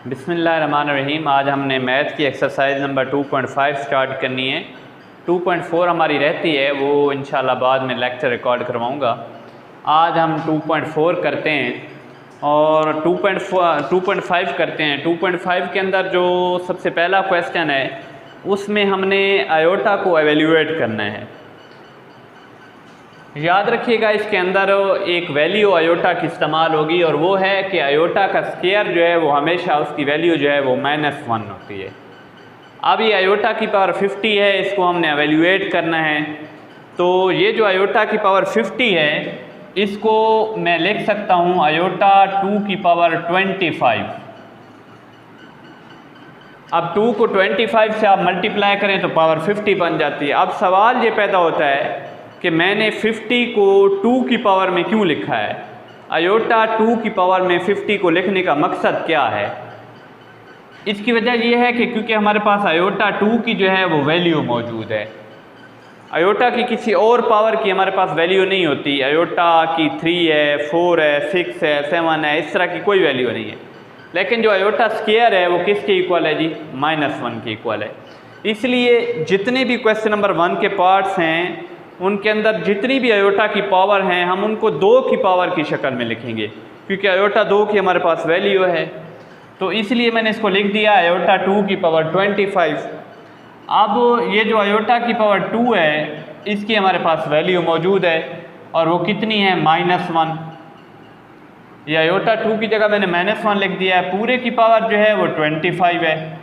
बिस्मिल्लाहिर्रहमानिर्रहीम। आज हमने मैथ की एक्सरसाइज नंबर 2.5 स्टार्ट करनी है। 2.4 हमारी रहती है, वो इंशाल्लाह बाद में लेक्चर रिकॉर्ड करवाऊँगा। आज हम 2.4 करते हैं और 2.5 करते हैं। 2.5 के अंदर जो सबसे पहला क्वेश्चन है उसमें हमने आयोटा को एवेल्यूएट करना है। याद रखिएगा इसके अंदर एक वैल्यू आयोटा की इस्तेमाल होगी और वो है कि आयोटा का स्क्वायर जो है वो हमेशा उसकी वैल्यू जो है वो -1 होती है। अब ये आयोटा की पावर 50 है, इसको हमने एवेल्यूएट करना है। तो ये जो आयोटा की पावर 50 है इसको मैं लिख सकता हूँ आयोटा 2 की पावर 25। अब 2 को 25 से आप मल्टीप्लाई करें तो पावर 50 बन जाती है। अब सवाल ये पैदा होता है कि मैंने 50 को 2 की पावर में क्यों लिखा है। आयोटा 2 की पावर में 50 को लिखने का मकसद क्या है। इसकी वजह यह है कि क्योंकि हमारे पास आयोटा 2 की जो है वो वैल्यू मौजूद है। आयोटा की किसी और पावर की हमारे पास वैल्यू नहीं होती। आयोटा की 3 है, 4 है, 6 है, 7 है, इस तरह की कोई वैल्यू नहीं है। लेकिन जो आयोटा स्क्वायर है वो किसके इक्वल है जी? -1 के इक्वल है। इसलिए जितने भी क्वेश्चन नंबर 1 के पार्ट्स हैं उनके अंदर जितनी भी आयोटा की पावर हैं हम उनको 2 की पावर की शक्ल में लिखेंगे, क्योंकि आयोटा 2 की हमारे पास वैल्यू है। तो इसलिए मैंने इसको लिख दिया आयोटा 2 की पावर 25। अब ये जो आयोटा की पावर 2 है इसकी हमारे पास वैल्यू मौजूद है और वो कितनी है? -1। ये आयोटा 2 की जगह मैंने -1 लिख दिया है। पूरे की पावर जो है वो 25 है।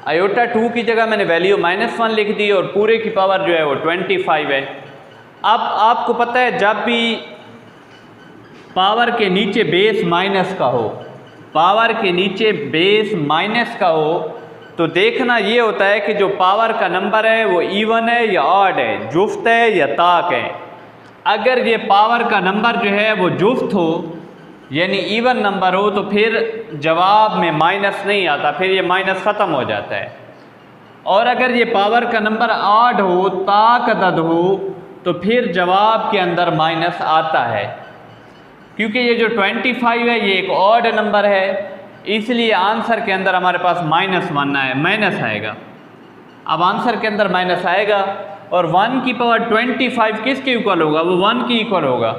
आयोटा 2 की जगह मैंने वैल्यू -1 लिख दी और पूरे की पावर जो है वो 25 है। अब आपको पता है जब भी पावर के नीचे बेस माइनस का हो, पावर के नीचे बेस माइनस का हो, तो देखना ये होता है कि जो पावर का नंबर है वो इवन है या ऑड है, जुफ्त है या ताक है। अगर ये पावर का नंबर जो है वो जुफ्त हो यानी इवन नंबर हो तो फिर जवाब में माइनस नहीं आता, फिर ये माइनस ख़त्म हो जाता है। और अगर ये पावर का नंबर ऑड हो, ताक अदद हो, तो फिर जवाब के अंदर माइनस आता है। क्योंकि ये जो 25 है ये एक ऑड नंबर है, इसलिए आंसर के अंदर हमारे पास माइनस आएगा। अब आंसर के अंदर माइनस आएगा और 1 की पावर 25 किसके इक्वल होगा? वो 1 की इक्वल होगा।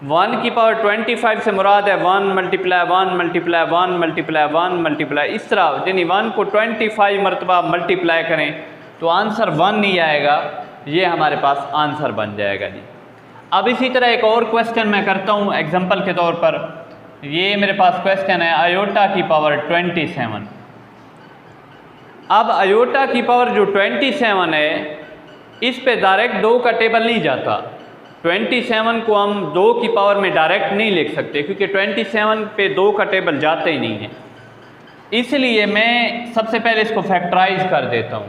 1 की पावर 25 से मुराद है 1 मल्टीप्लाई 1 मल्टीप्लाई 1 मल्टीप्लाई 1 मल्टीप्लाई, इस तरह यानी 1 को 25 मरतबा मल्टीप्लाई करें तो आंसर 1 नहीं आएगा, ये हमारे पास आंसर बन जाएगा जी। अब इसी तरह एक और क्वेश्चन मैं करता हूँ एग्जांपल के तौर पर। ये मेरे पास क्वेश्चन है आयोटा की पावर 27। अब आयोटा की पावर जो 27 है इस पे डायरेक्ट 2 का टेबल नहीं जाता। 27 को हम 2 की पावर में डायरेक्ट नहीं लिख सकते क्योंकि 27 पे 2 का टेबल जाता ही नहीं है। इसलिए मैं सबसे पहले इसको फैक्टराइज कर देता हूँ।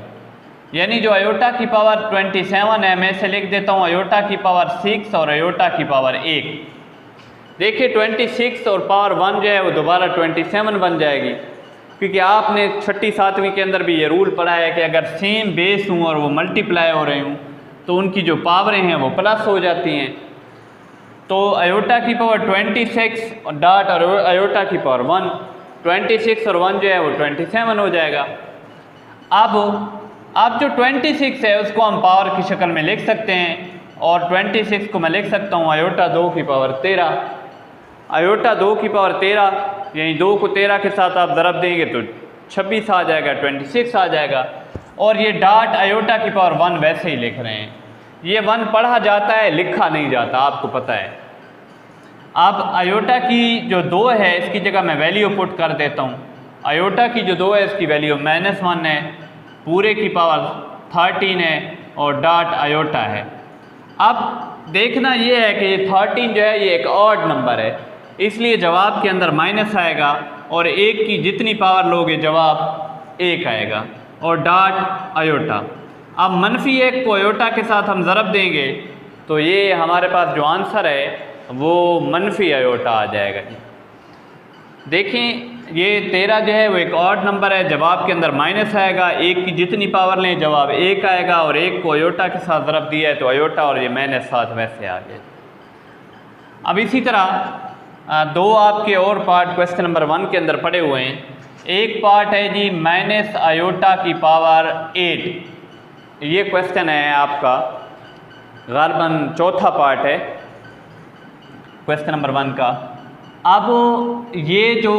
यानी जो आयोटा की पावर 27 है मैं इसे लिख देता हूँ आयोटा की पावर 6 और आयोटा की पावर 1। देखिए 26 और पावर 1 जो है वो दोबारा 27 बन जाएगी, क्योंकि आपने 6ठी 7वीं के अंदर भी ये रूल पढ़ा है कि अगर सेम बेस हूँ और वो मल्टीप्लाई हो रहे हूँ तो उनकी जो पावरें हैं वो प्लस हो जाती हैं। तो आयोटा की पावर 26 और डॉट और आयोटा की पावर 1, 26 और 1 जो है वो 27 हो जाएगा। अब जो 26 है उसको हम पावर की शक्ल में लिख सकते हैं और 26 को मैं लिख सकता हूँ आयोटा 2 की पावर 13। आयोटा 2 की पावर 13 यानी 2 को 13 के साथ आप ज़रब देंगे तो 26 आ जाएगा, 26 आ जाएगा। और ये डॉट आयोटा की पावर 1 वैसे ही लिख रहे हैं। ये 1 पढ़ा जाता है, लिखा नहीं जाता, आपको पता है। अब आयोटा की जो 2 है इसकी जगह मैं वैल्यू पुट कर देता हूँ। आयोटा की जो 2 है इसकी वैल्यू -1 है, पूरे की पावर 13 है और डॉट आयोटा है। अब देखना ये है कि ये 13 जो है ये एक ऑड नंबर है, इसलिए जवाब के अंदर माइनस आएगा और 1 की जितनी पावर लोगे जवाब 1 आएगा और डॉट आयोटा। अब -1 को आयोटा के साथ हम ज़रब देंगे तो ये हमारे पास जो आंसर है वो -, आयोटा आ जाएगा जी। देखें ये 13 जो है वो एक ऑड नंबर है, जवाब के अंदर माइनस आएगा, 1 की जितनी पावर लें जवाब 1 आएगा और 1 को आयोटा के साथ ज़रब दिया है तो आयोटा और ये -7 वैसे आ गए। अब इसी तरह दो आपके और पार्ट क्वेश्चन नंबर 1 के अंदर पड़े हुए हैं। एक पार्ट है जी माइनस आयोटा की पावर 8, ये क्वेश्चन है आपका, गालबन चौथा पार्ट है क्वेश्चन नंबर 1 का। अब ये जो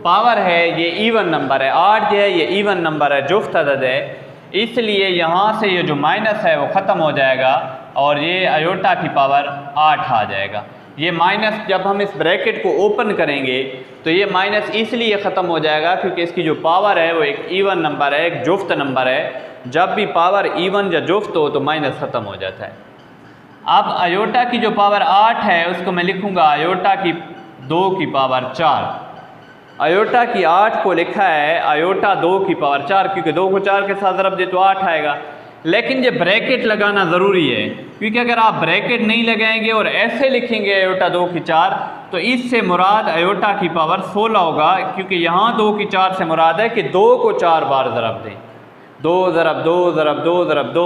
पावर है ये इवन नंबर है, 8 जो है ये इवन नंबर है, जुफ्त अदद है, इसलिए यहाँ से ये जो माइनस है वो ख़त्म हो जाएगा और ये आयोटा की पावर 8 आ जाएगा। ये माइनस जब हम इस ब्रैकेट को ओपन करेंगे तो ये माइनस इसलिए ख़त्म हो जाएगा क्योंकि इसकी जो पावर है वो एक इवन नंबर है, एक जुफ्त नंबर है। जब भी पावर इवन या जुफ्त हो तो माइनस ख़त्म हो जाता है। अब आयोटा की जो पावर 8 है उसको मैं लिखूँगा आयोटा की 2 की पावर 4। आयोटा की 8 को लिखा है आयोटा 2 की पावर 4, क्योंकि 2 को 4 के साथ ज़रब दे तो 8 आएगा। लेकिन ये ब्रैकेट लगाना ज़रूरी है, क्योंकि अगर आप ब्रैकेट नहीं लगाएंगे और ऐसे लिखेंगे आयोटा 2 की 4 तो इससे मुराद आयोटा की पावर 16 होगा, क्योंकि यहाँ 2 की 4 से मुराद है कि 2 को 4 बार ज़रब दें, 2 ज़रब 2 ज़रब 2 ज़रब 2,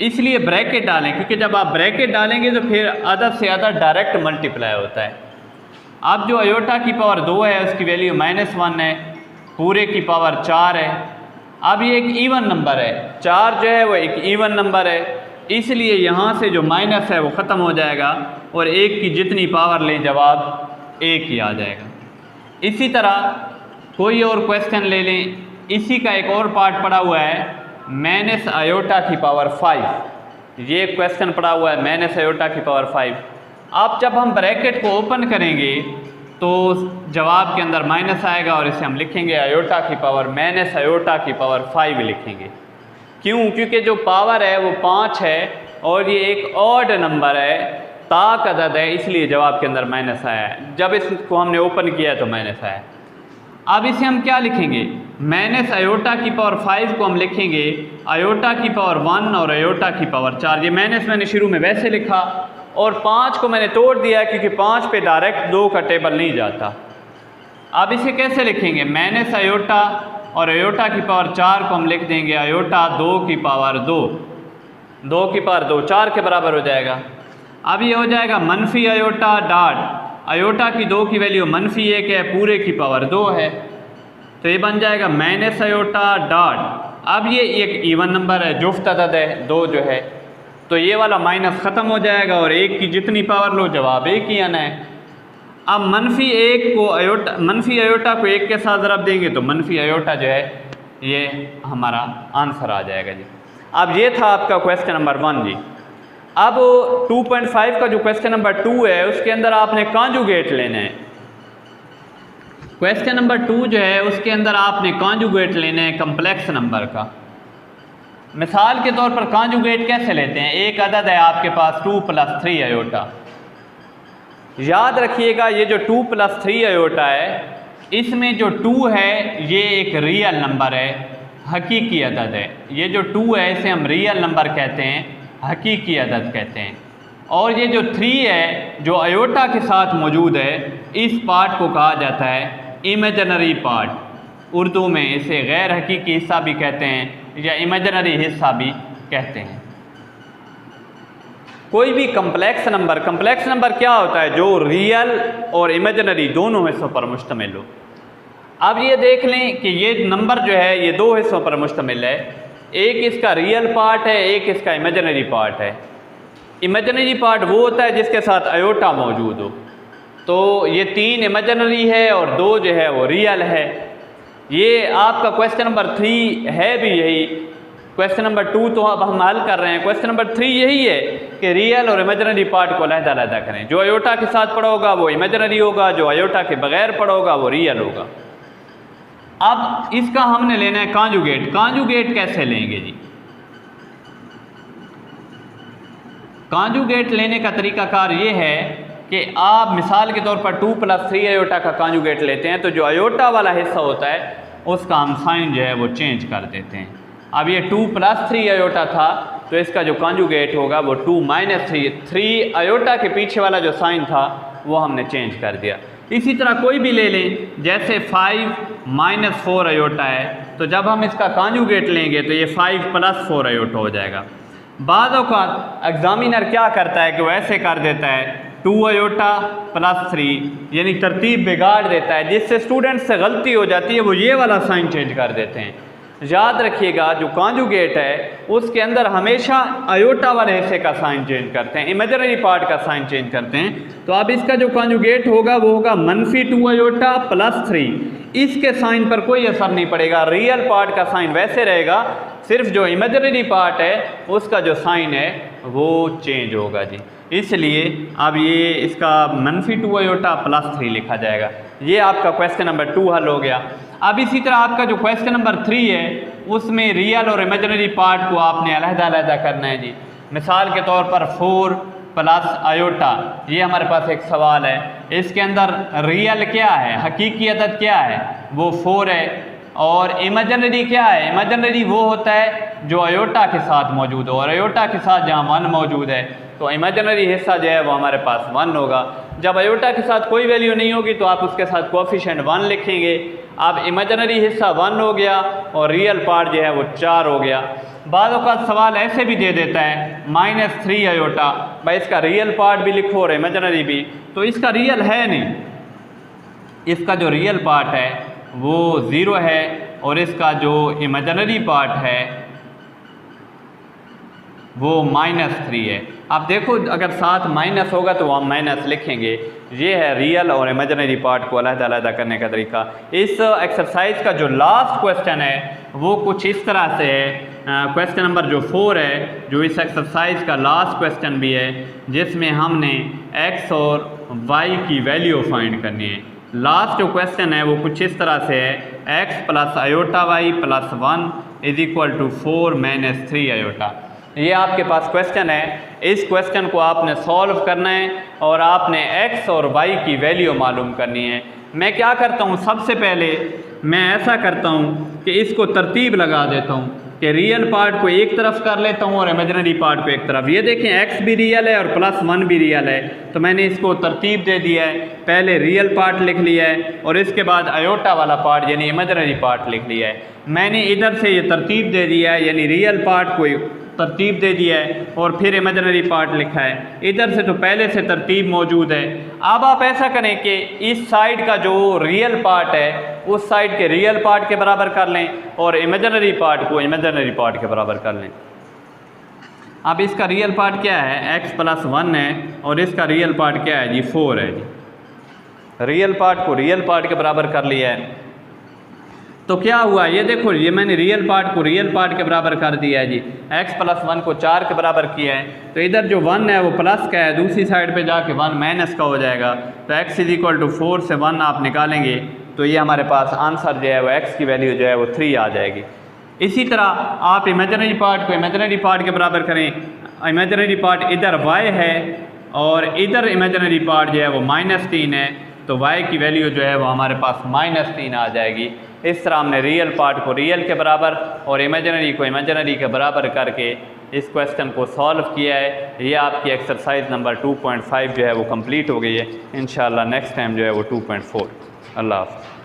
इसलिए ब्रैकेट डालें, क्योंकि जब आप ब्रैकेट डालेंगे तो फिर अदद से अदद डायरेक्ट मल्टीप्लाई होता है। अब जो आयोटा की पावर 2 है उसकी वैल्यू -1 है, पूरे की पावर 4 है। अब ये एक इवन नंबर है, 4 जो है वो एक इवन नंबर है, इसलिए यहाँ से जो माइनस है वो ख़त्म हो जाएगा और 1 की जितनी पावर ले जवाब 1 ही आ जाएगा। इसी तरह कोई और क्वेश्चन ले लें, इसी का एक और पार्ट पड़ा हुआ है माइनस आयोटा की पावर 5। ये क्वेश्चन पड़ा हुआ है माइनस आयोटा की पावर 5। अब जब हम ब्रैकेट को ओपन करेंगे तो जवाब के अंदर माइनस आएगा और इसे हम लिखेंगे आयोटा की पावर माइनस आयोटा की पावर 5 लिखेंगे। क्यों? क्योंकि जो पावर है वो 5 है और ये एक ऑड नंबर है, ताक अदद है, इसलिए जवाब के अंदर माइनस आया है। जब इसको हमने ओपन किया तो माइनस आया। अब इसे हम क्या लिखेंगे? माइनस आयोटा की पावर 5 को हम लिखेंगे आयोटा की पावर 1 और आयोटा की पावर 4। ये माइनस मैंने शुरू में वैसे लिखा और 5 को मैंने तोड़ दिया क्योंकि 5 पे डायरेक्ट 2 का टेबल नहीं जाता। अब इसे कैसे लिखेंगे? माइनस आयोटा और आयोटा की पावर 4 को हम लिख देंगे आयोटा 2 की पावर 2, 2 की पावर 2 4 के बराबर हो जाएगा। अब ये हो जाएगा मनफी आयोटा डॉट आयोटा की 2 की वैल्यू -1 है, पूरे की पावर 2 है, तो ये बन जाएगा माइनस आयोटा डॉट। अब ये एक इवन नंबर है, जुफ्त अदद है 2 जो है, तो ये वाला माइनस ख़त्म हो जाएगा और 1 की जितनी पावर लो जवाब 1 ही आना है। अब -1 को मनफी आयोटा को 1 के साथ ज़रब देंगे तो मनफी आयोटा जो है ये हमारा आंसर आ जाएगा जी। अब ये था आपका क्वेश्चन नंबर 1 जी। अब 2.5 का जो क्वेश्चन नंबर 2 है उसके अंदर आपने कॉन्जुगेट लेना है। क्वेश्चन नंबर 2 जो है उसके अंदर आपने कॉन्जुगेट लेना है कम्प्लेक्स नंबर का। मिसाल के तौर पर कॉन्जुगेट कैसे लेते हैं? एक अदद है आपके पास 2 + 3 आयोटा। याद रखिएगा ये जो 2 + 3 आयोटा है इसमें जो 2 है ये एक रियल नंबर है, हकीकी अदद है। ये जो 2 है इसे हम रियल नंबर कहते हैं, हकीकी अदद कहते हैं। और ये जो 3 है जो आयोटा के साथ मौजूद है इस पार्ट को कहा जाता है इमेजिनरी पार्ट। उर्दू में इसे गैर हकीकी हिस्सा भी कहते हैं या इमेजिनरी हिस्सा भी कहते हैं। कोई भी कम्प्लेक्स नंबर क्या होता है? जो रियल और इमेजिनरी दोनों हिस्सों पर मुश्तमिल हो। अब ये देख लें कि ये नंबर जो है ये 2 हिस्सों पर मुश्तमिल है, एक इसका रियल पार्ट है, एक इसका इमेजिनरी पार्ट है। इमेजिनरी पार्ट वो होता है जिसके साथ आयोटा मौजूद हो, तो ये 3 इमेजिनरी है और 2 जो है वो रियल है। ये आपका क्वेश्चन नंबर 3 है भी यही। क्वेश्चन नंबर 2 तो अब हम हल कर रहे हैं, क्वेश्चन नंबर 3 यही है कि रियल और इमेजिनरी पार्ट को अलग-अलग करें। जो आयोटा के साथ पड़ा होगा वो इमेजिनरी होगा, जो आयोटा के बगैर पड़ा होगा वो रियल होगा। अब इसका हमने लेना है कॉन्जुगेट। कॉन्जुगेट कैसे लेंगे जी? कॉन्जुगेट लेने का तरीकाकार ये है कि आप मिसाल के तौर पर 2 + 3 आयोटा का कॉन्जुगेट लेते हैं तो जो आयोटा वाला हिस्सा होता है उसका हम साइन जो है वो चेंज कर देते हैं। अब ये 2 + 3 आयोटा था तो इसका जो कॉन्जुगेट होगा वो 2 - 3 आयोटा के पीछे वाला जो साइन था वो हमने चेंज कर दिया। इसी तरह कोई भी ले लें, जैसे 5 - 4 आयोटा है तो जब हम इसका कॉन्जुगेट लेंगे तो ये 5 + 4 आयोटा हो जाएगा। बाद औक़ात एग्जामिनर क्या करता है कि वो ऐसे कर देता है 2 आयोटा प्लस 3, यानी तरतीब बिगाड़ देता है, जिससे स्टूडेंट से गलती हो जाती है, वो ये वाला साइन चेंज कर देते हैं। याद रखिएगा जो कॉन्जुगेट है उसके अंदर हमेशा आयोटा वाले हिस्से का साइन चेंज करते हैं, इमेजिनरी पार्ट का साइन चेंज करते हैं। तो अब इसका जो कॉन्जुगेट होगा वो होगा -2 आयोटा प्लस 3। इसके साइन पर कोई असर नहीं पड़ेगा, रियल पार्ट का साइन वैसे रहेगा, सिर्फ जो इमेजिनरी पार्ट है उसका जो साइन है वो चेंज होगा जी। इसलिए अब ये इसका -2 आयोटा प्लस 3 लिखा जाएगा। ये आपका क्वेश्चन नंबर 2 हल हो गया। अब इसी तरह आपका जो क्वेश्चन नंबर 3 है उसमें रियल और इमेजिनरी पार्ट को आपने अलग-अलग करना है जी। मिसाल के तौर पर 4 प्लस आयोटा, ये हमारे पास एक सवाल है, इसके अंदर रियल क्या है, हकीकी अदद क्या है, वो 4 है, और इमेजिनरी क्या है, इमेजिनरी वो होता है जो आयोटा के साथ मौजूद हो, और आयोटा के साथ जहाँ 1 मौजूद है तो इमेजिनरी हिस्सा जो है वो हमारे पास 1 होगा। जब आयोटा के साथ कोई वैल्यू नहीं होगी तो आप उसके साथ कोएफिशिएंट 1 लिखेंगे। अब इमेजिनरी हिस्सा 1 हो गया और रियल पार्ट जो है वो 4 हो गया। बाद औक़ात सवाल ऐसे भी दे देता है -3 आयोटा, भाई इसका रियल पार्ट भी लिखो और इमेजिनरी भी, तो इसका रियल है नहीं, इसका जो रियल पार्ट है वो 0 है और इसका जो इमेजिनरी पार्ट है वो -3 है। अब देखो अगर साथ माइनस होगा तो हम माइनस लिखेंगे। ये है रियल और इमेजिनरी पार्ट को अलग-अलग करने का तरीका। इस एक्सरसाइज का जो लास्ट क्वेश्चन है वो कुछ इस तरह से है। क्वेश्चन नंबर जो 4 है, जो इस एक्सरसाइज का लास्ट क्वेश्चन भी है, जिसमें हमने x और y की वैल्यू फाइंड करनी है। लास्ट जो क्वेश्चन है वो कुछ इस तरह से है, x plus iota y plus 1 is equal to 4 - 3 iota. ये आपके पास क्वेश्चन है। इस क्वेश्चन को आपने सॉल्व करना है और आपने x और y की वैल्यू मालूम करनी है। मैं क्या करता हूँ, सबसे पहले मैं ऐसा करता हूँ कि इसको तरतीब लगा देता हूँ कि रियल पार्ट को एक तरफ कर लेता हूँ और इमेजिनरी पार्ट को एक तरफ। ये देखें x भी रियल है और +1 भी रियल है, तो मैंने इसको तरतीब दे दिया है। पहले रियल पार्ट लिख लिया है और इसके बाद आयोटा वाला पार्ट यानी इमेजिनरी पार्ट लिख लिया है। मैंने इधर से ये तरतीब दे दिया है, यानी रियल पार्ट को तरतीब दे दिया है और फिर इमेजिनरी पार्ट लिखा है। इधर से तो पहले से तरतीब मौजूद है। अब आप ऐसा करें कि इस साइड का जो रियल पार्ट है उस साइड के रियल पार्ट के बराबर कर लें और इमेजिनरी पार्ट को इमेजिनरी पार्ट के बराबर कर लें। अब इसका रियल पार्ट क्या है, x + 1 है और इसका रियल पार्ट क्या है जी, 4 है जी। रियल पार्ट को रियल पार्ट के बराबर कर लिया है तो क्या हुआ, ये देखो, ये मैंने रियल पार्ट को रियल पार्ट के बराबर कर दिया है जी। x + 1 को 4 के बराबर किया है, तो इधर जो 1 है वो प्लस का है, दूसरी साइड पे जाके 1 माइनस का हो जाएगा। तो x = 4 से 1 आप निकालेंगे तो ये हमारे पास आंसर जो है वो x की वैल्यू जो है वो 3 आ जाएगी। इसी तरह आप इमेजिनरी पार्ट को इमेजिनरी पार्ट के बराबर करें। इमेजिनरी पार्ट इधर y है और इधर इमेजिनरी पार्ट जो है वो -3 है, तो y की वैल्यू जो है वो हमारे पास -3 आ जाएगी। इस तरह हमने रियल पार्ट को रियल के बराबर और इमेजिनरी को इमेजिनरी के बराबर करके इस क्वेश्चन को सॉल्व किया है। ये आपकी एक्सरसाइज नंबर 2.5 जो है वो कंप्लीट हो गई है। इंशाल्लाह नेक्स्ट टाइम जो है वो 2.4। अल्लाह हाफ़िज़।